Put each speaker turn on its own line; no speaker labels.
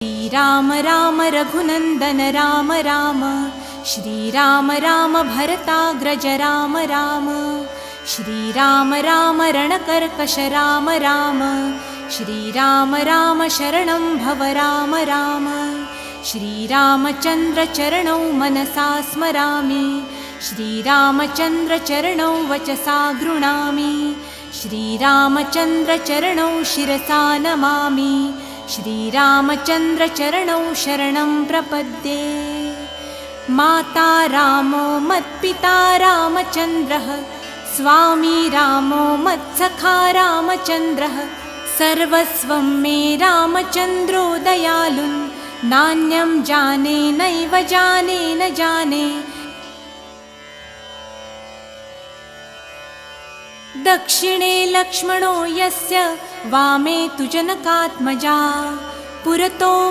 श्रीराम राम रघुनंदन राम राम, श्रीराम राम भरताग्रज राम राम, श्रीराम राम रणकर्कश राम राम, श्रीराम राम शरणं भव राम राम, श्रीरामचंद्र चरणौ मनसा स्मरामि, श्रीरामचंद्र चरणौ वचसा गृह्णामि, श्रीरामचंद्र चरणौ शिरसा नमामि, श्रीरामचंद्र चरणौ शरणं प्रपद्ये। माता रामो मत्पिता रामचंद्रः, स्वामी रामो मत्सखा रामचंद्रः, सर्वस्वं मे रामचंद्रो दयालुन्, नान्यं जाने नैव जाने न जाने। दक्षिणे लक्ष्मणो यस्य, वामे तु जनकात्मजा, पुरतो